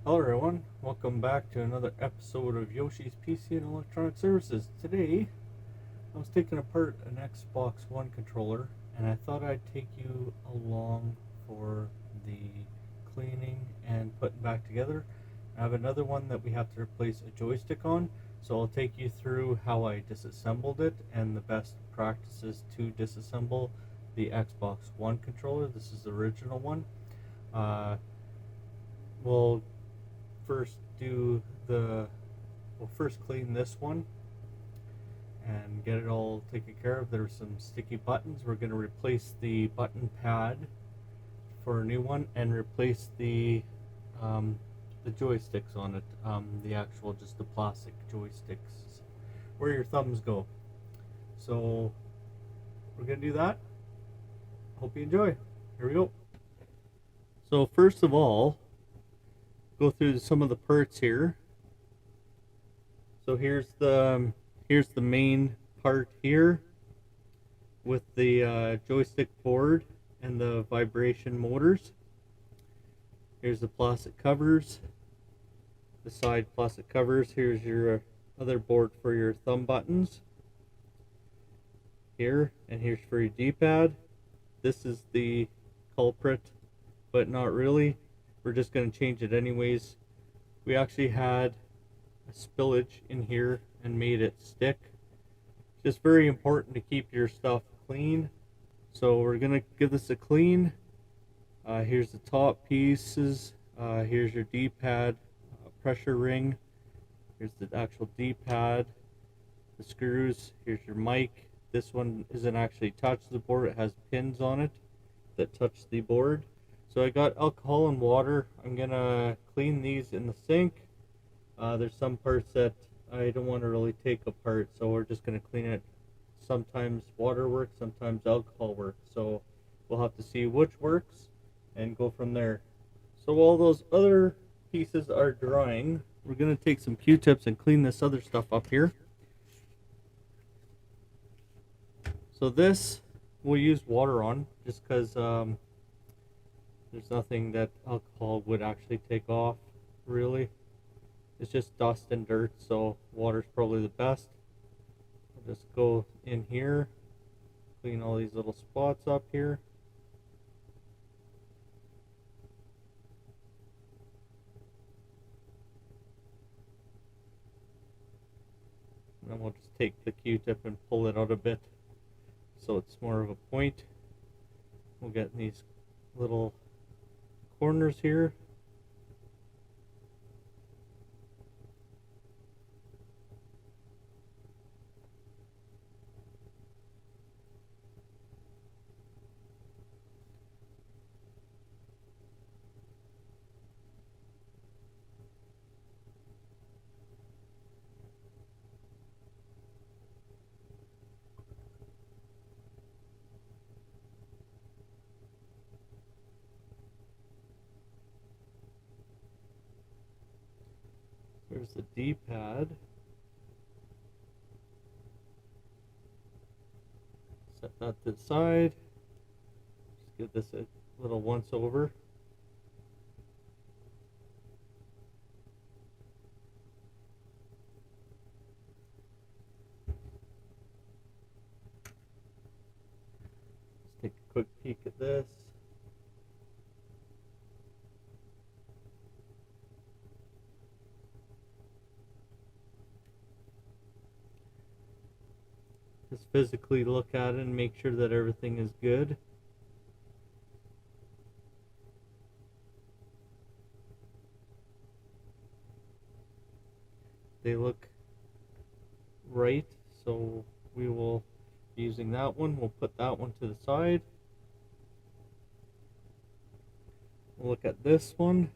Hello everyone, welcome back to another episode of Yoshi's PC and Electronic Services. Today, I was taking apart an Xbox One controller and I thought I'd take you along for the cleaning and putting back together. I have another one that we have to replace a joystick on, so I'll take you through how I disassembled it and the best practices to disassemble the Xbox One controller. This is the original one. Uh, we'll first do the we'll first clean this one and get it all taken care of. There's some sticky buttons. We're going to replace the button pad for a new one and replace the joysticks on it, the actual just the plastic joysticks where your thumbs go. So we're going to do that. Hope you enjoy. Here we go. So first of all, go through some of the parts here. So here's the main part here with the joystick board and the vibration motors. Here's the plastic covers, the side plastic covers. Here's your other board for your thumb buttons. Here, and here's for your D-pad. This is the culprit, but not really. We're just going to change it anyways. We actually had a spillage in here and made it stick. Just very important to keep your stuff clean. So we're gonna give this a clean. Here's the top pieces. Here's your D-pad pressure ring. Here's the actual D-pad, the screws. Here's your mic. This one isn't actually attached to the board. It has pins on it that touch the board. So I got alcohol and water. I'm gonna clean these in the sink. There's some parts that I don't want to really take apart, so we're just going to clean it. Sometimes water works, sometimes alcohol works, so we'll have to see which works and go from there. So while those other pieces are drying, we're going to take some Q-tips and clean this other stuff up here. So this we'll use water on, just because there's nothing that alcohol would actually take off, really. It's just dust and dirt, so water's probably the best. I'll just go in here, clean all these little spots up here. And then we'll just take the Q-tip and pull it out a bit so it's more of a point. We'll get these little corners here. There's the D-pad. Set that to the side. Just give this a little once over. Let's take a quick peek at this. Just physically look at it and make sure that everything is good. They look right, so we will be using that one. We'll put that one to the side. We'll look at this one.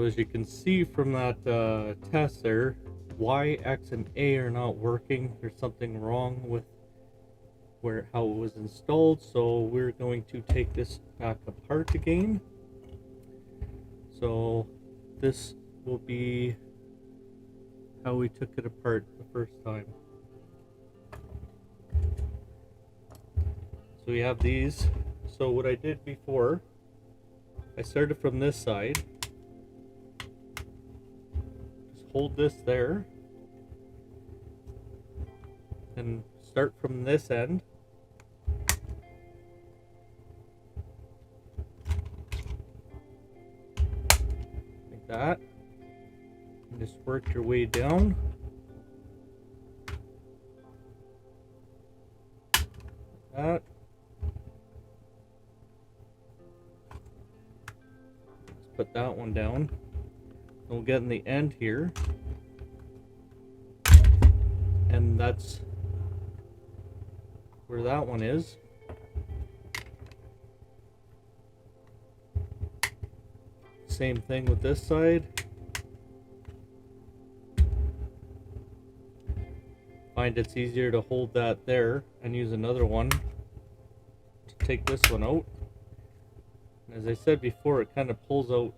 as you can see from that test there, Y, X, and A are not working. There's something wrong with how it was installed, so we're going to take this back apart again. So this will be how we took it apart the first time. So we have these. So what I did before, I started from this side. Just hold this there and start from this end. Like that. And just work your way down. Like that. Let's put that one down. And we'll get in the end here. And that's where that one is. Same thing with this side. Find it's easier to hold that there and use another one to take this one out. And as I said before, it kind of pulls out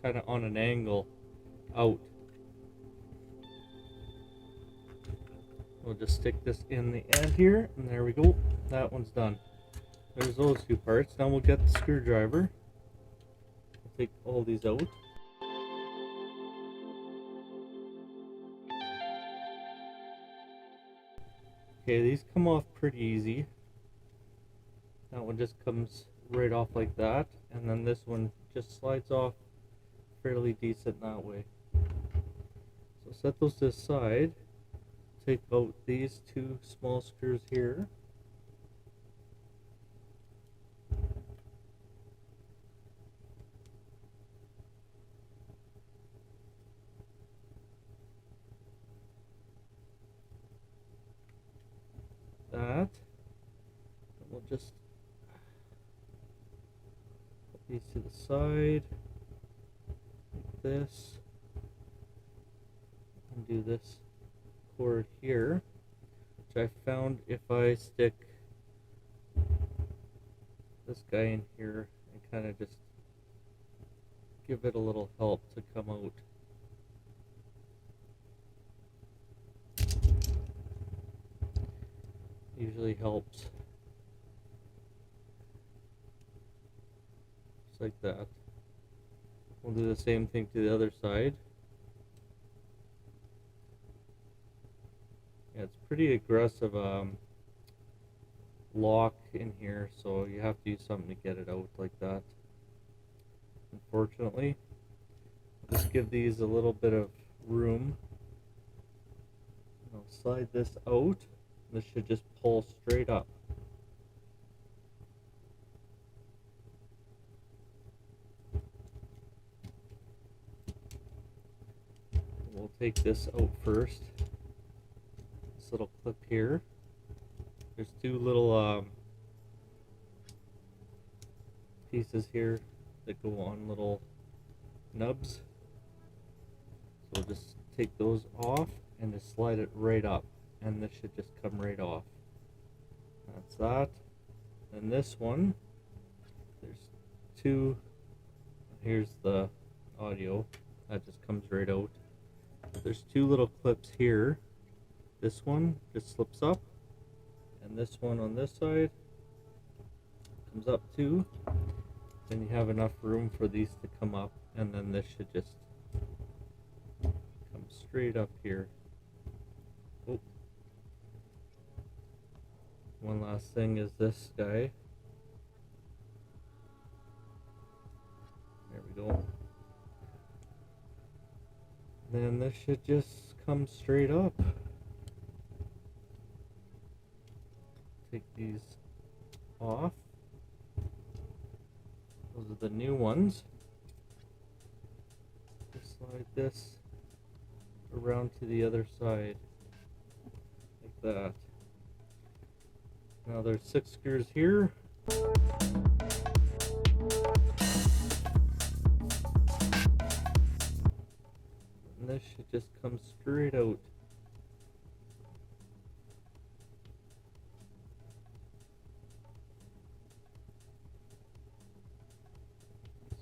kind of on an angle out. We'll just stick this in the end here, and there we go. That one's done. There's those two parts. Now we'll get the screwdriver. We'll take all these out. Okay, these come off pretty easy. That one just comes right off like that, and then this one just slides off fairly decent that way. So set those to the side. Take out these two small screws here. That. And we'll just put these to the side, like this, and do this cord here, which I found if I stick this guy in here and kind of just give it a little help to come out. Usually helps. Just like that. We'll do the same thing to the other side. Yeah, it's pretty aggressive lock in here, so you have to use something to get it out like that. Unfortunately, just give these a little bit of room. I'll slide this out. This should just pull straight up. We'll take this out first. This little clip here. There's two little pieces here that go on little nubs. So we'll just take those off and just slide it right up, and this should just come right off. That's that. And this one, there's two. Here's the audio. That just comes right out. There's two little clips here. This one just slips up, and this one on this side comes up too. Then you have enough room for these to come up, and then this should just come straight up here. Oh. One last thing is this guy. There we go. Then this should just come straight up. Take these off. Those are the new ones. Just slide this around to the other side, like that. Now there's 6 screws here. this should just come straight out.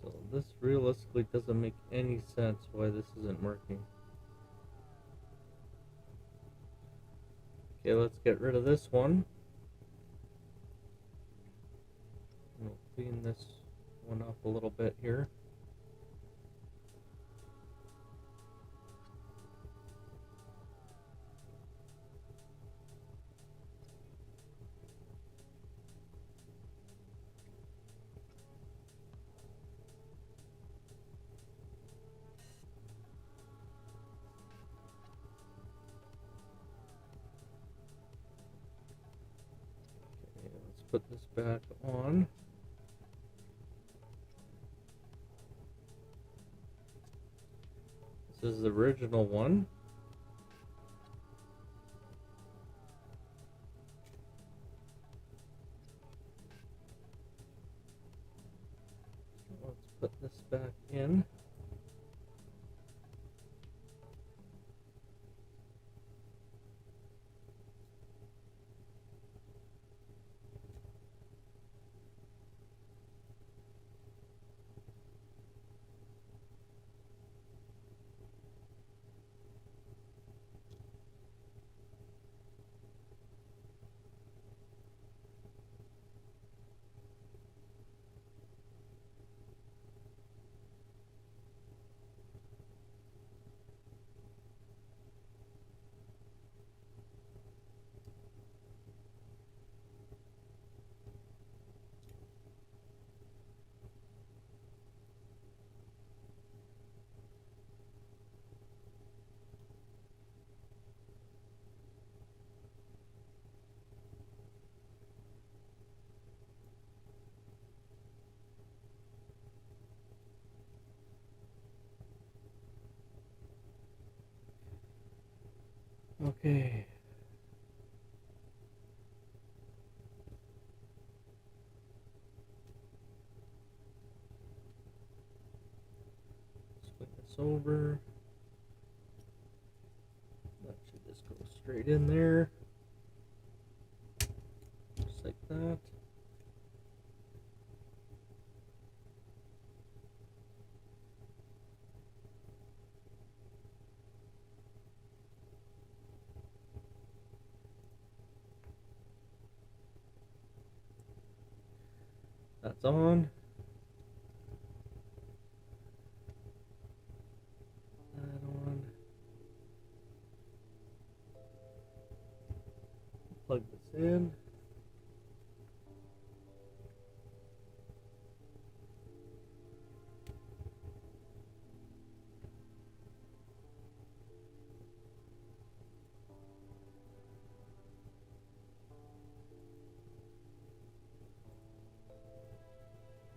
So this realistically doesn't make any sense why this isn't working. Okay, let's get rid of this one. We'll clean this one up a little bit here. Okay, let's put this back on. This is the original one. So let's put this back in. Okay. Swing this over. That should just go straight in there. Just like that. That's on. That on. Plug this in.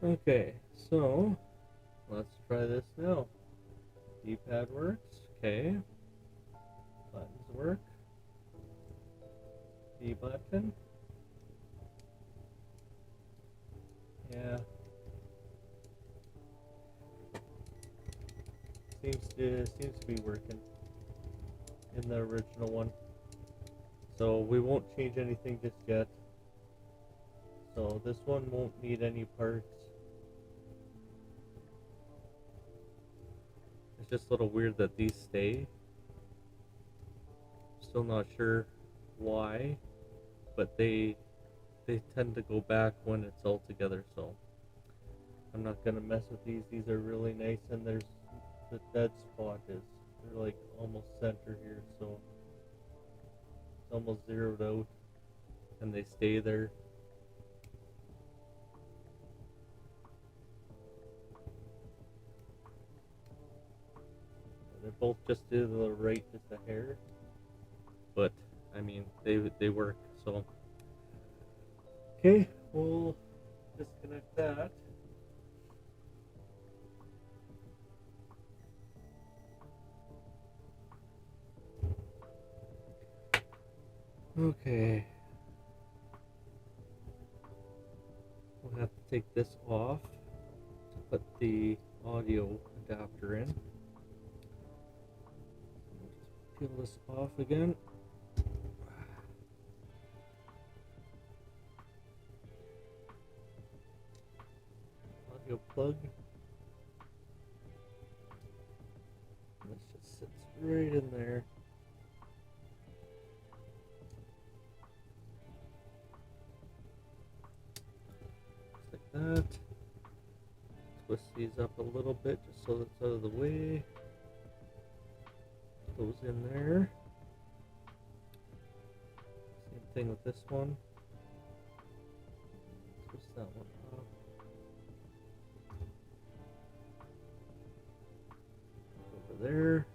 Okay, so let's try this now. D-pad works, okay. Buttons work. D button. Yeah. Seems to be working in the original one. So we won't change anything just yet. So this one won't need any parts. It's just a little weird that these stay. Still not sure why, but they tend to go back when it's all together, so I'm not gonna mess with these. These are really nice, and there's the dead spot is they're like almost center here, so it's almost zeroed out, and they stay there. They're both just to the right, just a hair, but I mean they work. So okay, we'll disconnect that. Okay, we'll have to take this off to put the audio adapter in. peel this off again. Audio plug. This just sits right in there. Just like that. Twist these up a little bit just so it's out of the way. Those in there. Same thing with this one. Twist that one off. Over there.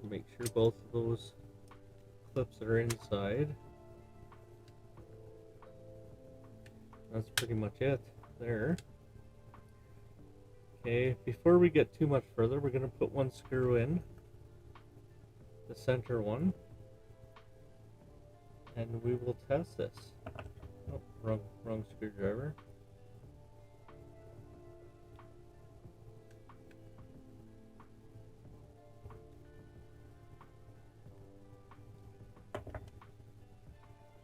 Make sure both of those clips are inside. That's pretty much it there. Okay, before we get too much further, we're going to put one screw in, the center one, and we will test this. Oh, wrong screwdriver.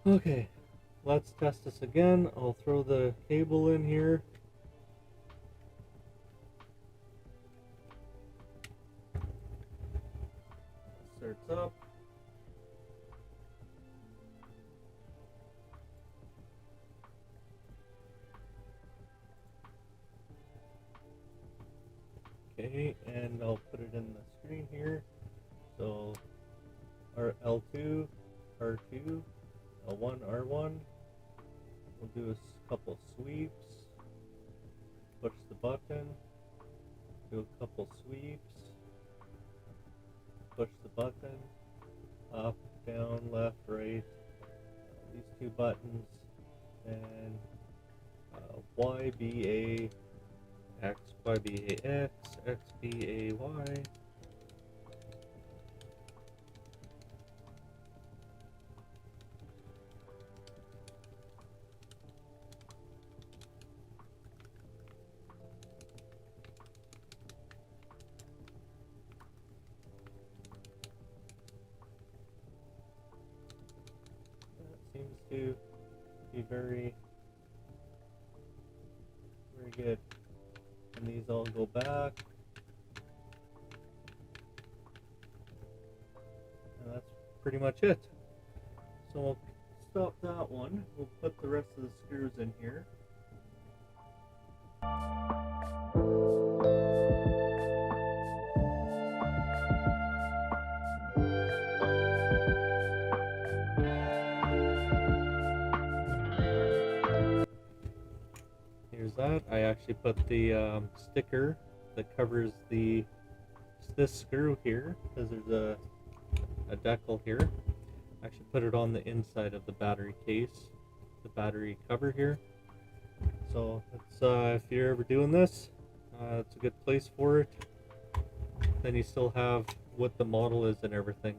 Okay, let's test this again. I'll throw the cable in here. Starts up. Okay, and I'll put it in the screen here. So our L2, R2, L1, R1. We'll do a couple sweeps. Push the button. Do a couple sweeps. Push the button. Up, down, left, right. These two buttons. And Y, B, A, X, Y, B, A, X, X, B, A, Y. Seems to be very good. And these all go back. And that's pretty much it. So we'll stop that one. We'll put the rest of the screws in here. Here's that. I actually put the sticker that covers this screw here, because there's a decal here. I actually put it on the inside of the battery case, the battery cover here. So it's, if you're ever doing this, it's a good place for it. Then you still have what the model is and everything.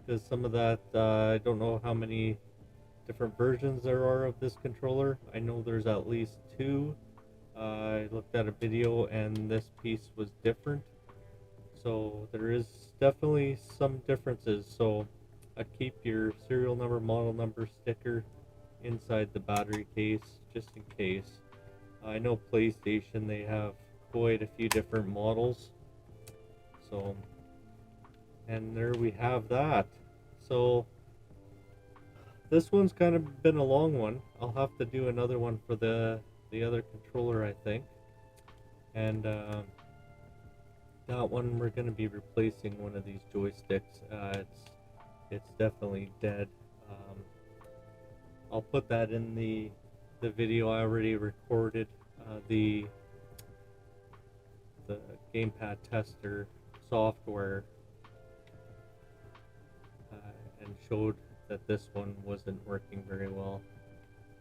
Because some of that, I don't know how many different versions there are of this controller. I know there's at least 2. I looked at a video and this piece was different. So there is definitely some differences. So I'd keep your serial number, model number sticker inside the battery case just in case. I know PlayStation, they have quite a few different models. So, and there we have that. So this one's kind of been a long one. I'll have to do another one for the other controller, I think. And that one we're going to be replacing one of these joysticks. It's definitely dead. I'll put that in the video I already recorded. The gamepad tester software showed that this one wasn't working very well.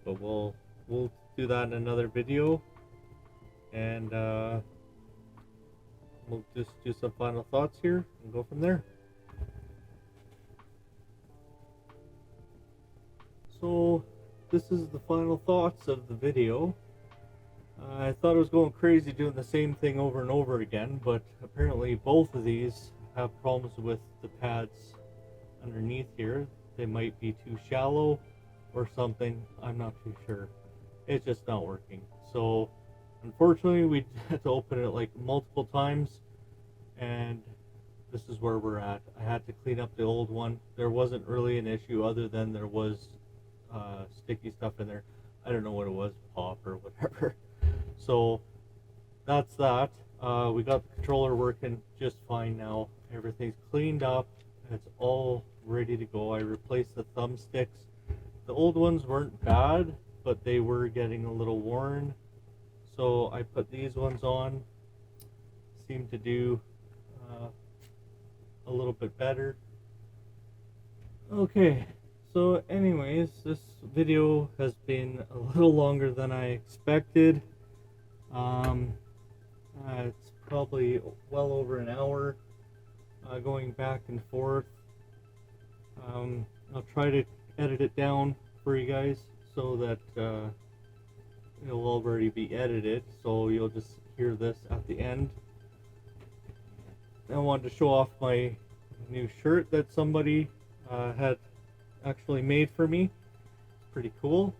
But we'll do that in another video, and we'll just do some final thoughts here and go from there. So this is the final thoughts of the video. I thought I was going crazy doing the same thing over and over again, but apparently both of these have problems with the pads underneath here. They might be too shallow or something, I'm not too sure. It's just not working. So unfortunately we had to open it like multiple times, and this is where we're at. I had to clean up the old one. There wasn't really an issue other than there was sticky stuff in there. I don't know what it was, pop or whatever. So that's that. We got the controller working just fine now. Everything's cleaned up. It's all ready to go. I replaced the thumbsticks. The old ones weren't bad, but they were getting a little worn. So I put these ones on. Seemed to do a little bit better. Okay. So anyways, this video has been a little longer than I expected. It's probably well over an hour going back and forth. I'll try to edit it down for you guys so that it'll already be edited, so you'll just hear this at the end. I wanted to show off my new shirt that somebody had actually made for me. It's pretty cool.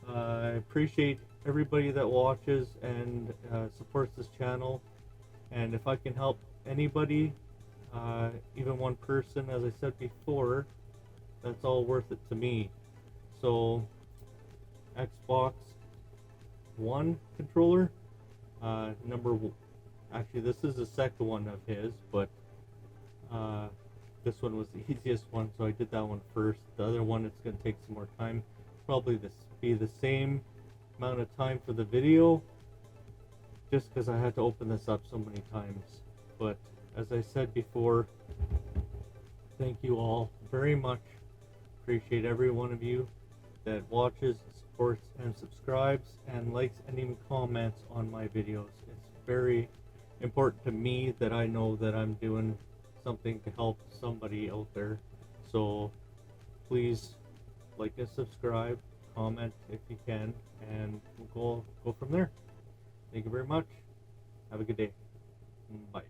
I appreciate everybody that watches and supports this channel, and if I can help anybody, even one person, as I said before, that's all worth it to me. So Xbox One controller, actually this is the second one of his, but this one was the easiest one, so I did that one first. The other one, it's going to take some more time. Probably be the same amount of time for the video, just because I had to open this up so many times. But as I said before, thank you all very much. Appreciate every one of you that watches, supports, and subscribes, and likes and even comments on my videos. It's very important to me that I know that I'm doing something to help somebody out there. So please like and subscribe, comment if you can, and we'll go from there. Thank you very much. Have a good day. Bye.